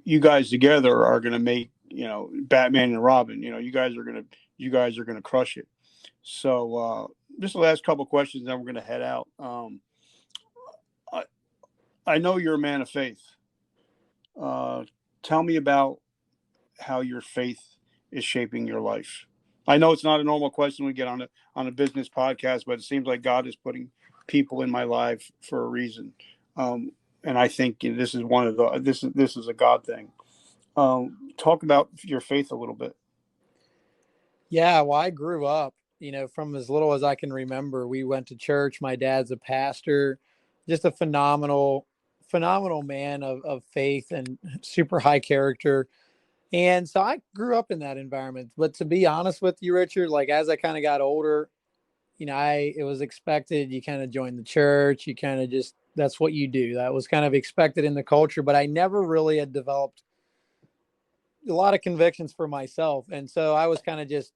you guys together are going to make, Batman and Robin. You guys are going to crush it. So just the last couple of questions, then we're going to head out. I, I know you're a man of faith. Uh, Tell me about how your faith is shaping your life. I know it's not a normal question we get on a business podcast, but it seems like God is putting people in my life for a reason, and I think this is one of the this is a God thing. Talk about your faith a little bit. Yeah, well, I grew up, from as little as I can remember. We went to church. My dad's a pastor, just a phenomenal man of faith and super high character. And so I grew up in that environment. But to be honest with you, Richard, like as I kind of got older, it was expected. You kind of join the church. You kind of just, that's what you do. That was kind of expected in the culture, but I never really had developed a lot of convictions for myself. And so I was kind of just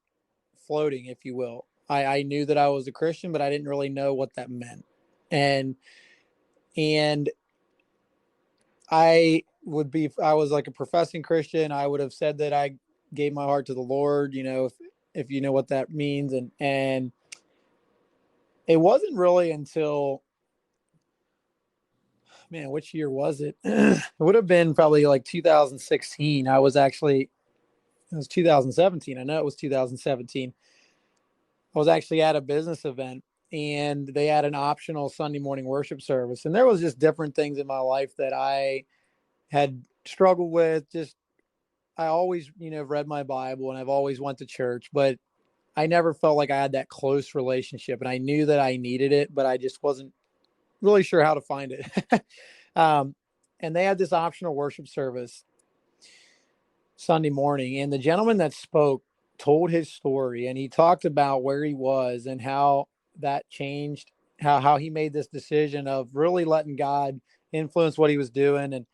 floating, if you will. I knew that I was a Christian, but I didn't really know what that meant. And I was like a professing Christian. I would have said that I gave my heart to the Lord, if you know what that means. And it wasn't really until, man, which year was it? It would have been probably like 2016. It was 2017. I know it was 2017. I was actually at a business event and they had an optional Sunday morning worship service. And there was just different things in my life that I had struggled with. Just, I always, read my Bible and I've always went to church, but I never felt like I had that close relationship. And I knew that I needed it, but I just wasn't really sure how to find it. And they had this optional worship service Sunday morning. And the gentleman that spoke told his story, and he talked about where he was and how that changed, how he made this decision of really letting God influence what he was doing. And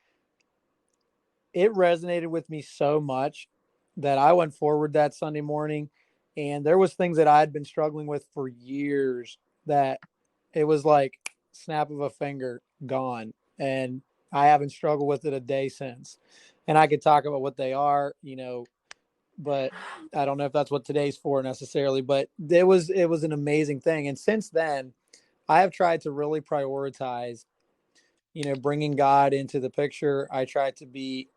it resonated with me so much that I went forward that Sunday morning, and there was things that I had been struggling with for years that it was like snap of a finger gone. And I haven't struggled with it a day since. And I could talk about what they are, but I don't know if that's what today's for necessarily, but it was an amazing thing. And since then I have tried to really prioritize, bringing God into the picture. I try to be,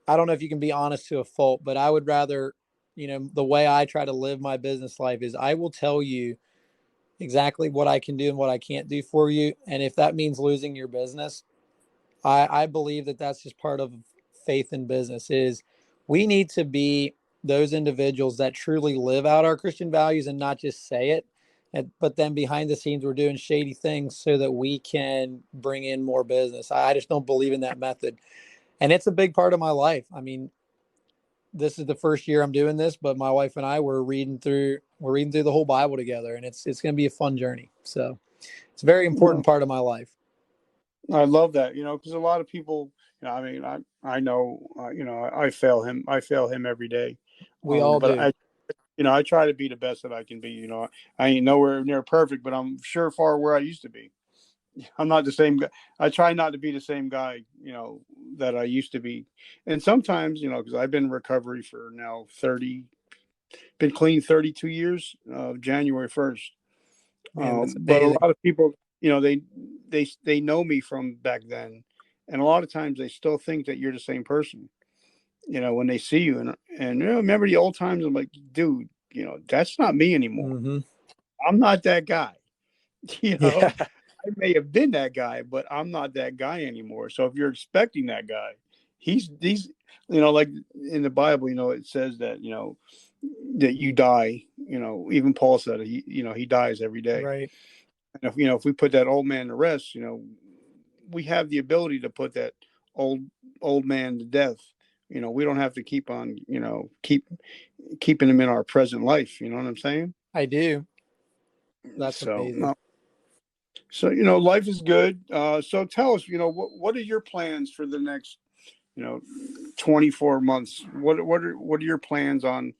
I don't know if you can be honest to a fault, but I would rather, the way I try to live my business life is I will tell you exactly what I can do and what I can't do for you. And if that means losing your business, I believe that that's just part of faith in business. Is we need to be those individuals that truly live out our Christian values and not just say it. But then behind the scenes, we're doing shady things so that we can bring in more business. I just don't believe in that method. And it's a big part of my life. I mean, this is the first year I'm doing this, but my wife and I were reading through the whole Bible together, and it's going to be a fun journey. So it's a very important part of my life. I love that, because a lot of people, I mean, I know, I fail him. I fail him every day. We all but do. I try to be the best that I can be. I ain't nowhere near perfect, but I'm sure far where I used to be. I'm not the same guy. I try not to be the same guy, that I used to be. And sometimes, because I've been in recovery for now been clean 32 years, January 1st. Man, that's But a amazing. lot of people, they know me from back then. And a lot of times they still think that you're the same person, when they see you. And remember the old times? I'm like, dude, that's not me anymore. Mm-hmm. I'm not that guy. Yeah. I may have been that guy, but I'm not that guy anymore. So if you're expecting that guy, he's like in the Bible, it says that, that you die, even Paul said it, he dies every day. Right. And if we put that old man to rest, we have the ability to put that old man to death. We don't have to keep on, keeping him in our present life. You know what I'm saying? I do. That's So, amazing. So, life is good. So tell us, what are your plans for the next, 24 months? What are your plans on,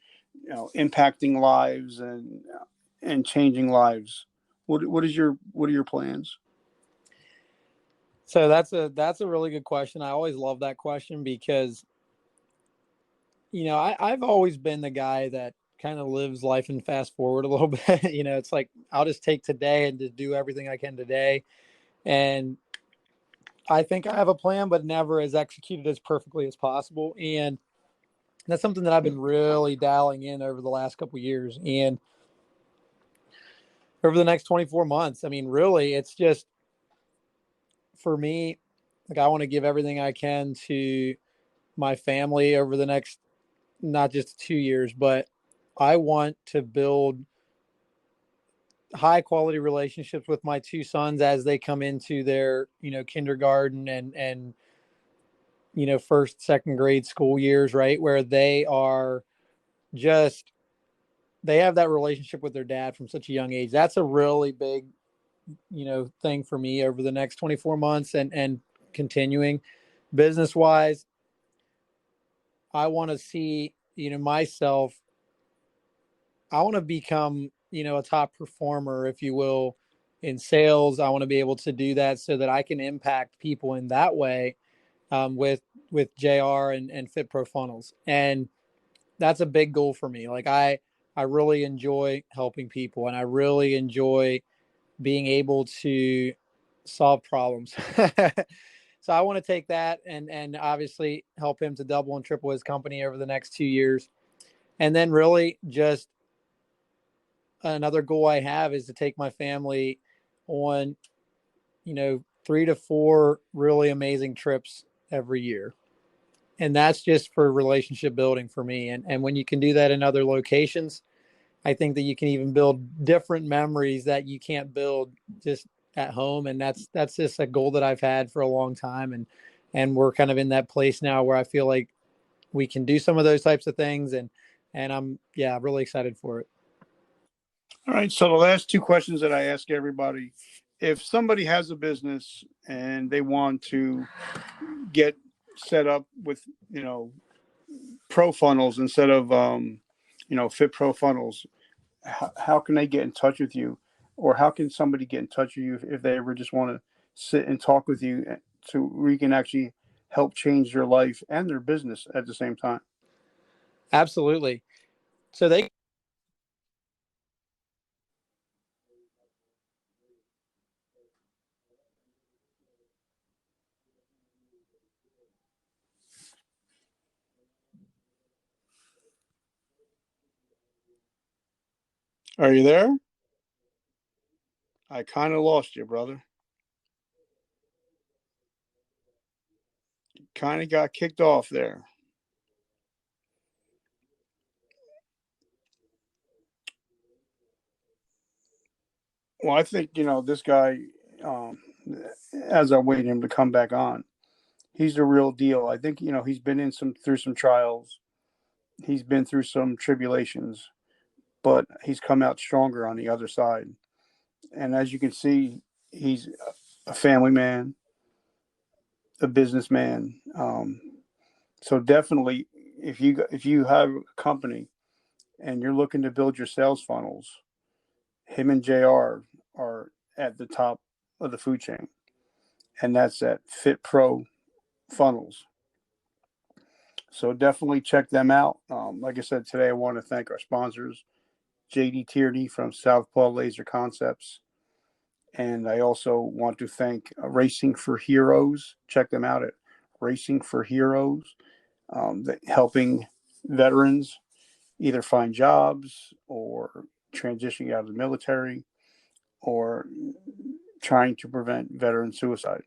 impacting lives and changing lives? What are your plans? So that's a really good question. I always love that question because, I've always been the guy that kind of lives life and fast forward a little bit. It's like I'll just take today and just do everything I can today. And I think I have a plan, but never as executed as perfectly as possible. And that's something that I've been really dialing in over the last couple of years. And over the next 24 months, I mean, really, it's just for me, like I want to give everything I can to my family over the next not just 2 years, but I want to build high quality relationships with my two sons as they come into their, kindergarten and first, second grade school years, right? Where they are just, they have that relationship with their dad from such a young age. That's a really big, thing for me over the next 24 months and continuing business wise. I want to see, myself, I want to become, a top performer, if you will, in sales. I want to be able to do that so that I can impact people in that way, with JR and Fit Pro Funnels. And that's a big goal for me. Like I really enjoy helping people and I really enjoy being able to solve problems. So I want to take that and obviously help him to double and triple his company over the next 2 years. And then really just another goal I have is to take my family on, 3 to 4 really amazing trips every year. And that's just for relationship building for me. And when you can do that in other locations, I think that you can even build different memories that you can't build just at home. And that's just a goal that I've had for a long time. And we're kind of in that place now where I feel like we can do some of those types of things. And I'm, yeah, really excited for it. All right. So the last two questions that I ask everybody: if somebody has a business and they want to get set up with, pro funnels instead of, Fit Pro Funnels, how can they get in touch with you, or how can somebody get in touch with you if they ever just want to sit and talk with you so we can actually help change their life and their business at the same time? Absolutely. So they, Are you there? I kind of lost you, brother. Kind of got kicked off there. Well, I think, this guy, um, as I'm waiting him to come back on, he's the real deal. I think, he's been through some trials. He's been through some tribulations, but he's come out stronger on the other side. And as you can see, he's a family man, a businessman. So definitely, if you have a company and you're looking to build your sales funnels, him and JR are at the top of the food chain, and that's at Fit Pro Funnels. So definitely check them out. Like I said today, I want to thank our sponsors, JD Tierney from Southpaw Laser Concepts. And I also want to thank Racing for Heroes. Check them out at Racing for Heroes, helping veterans either find jobs or transitioning out of the military or trying to prevent veteran suicide.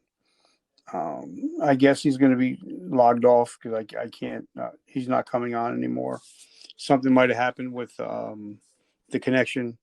I guess he's going to be logged off because I can't. He's not coming on anymore. Something might have happened with the connection.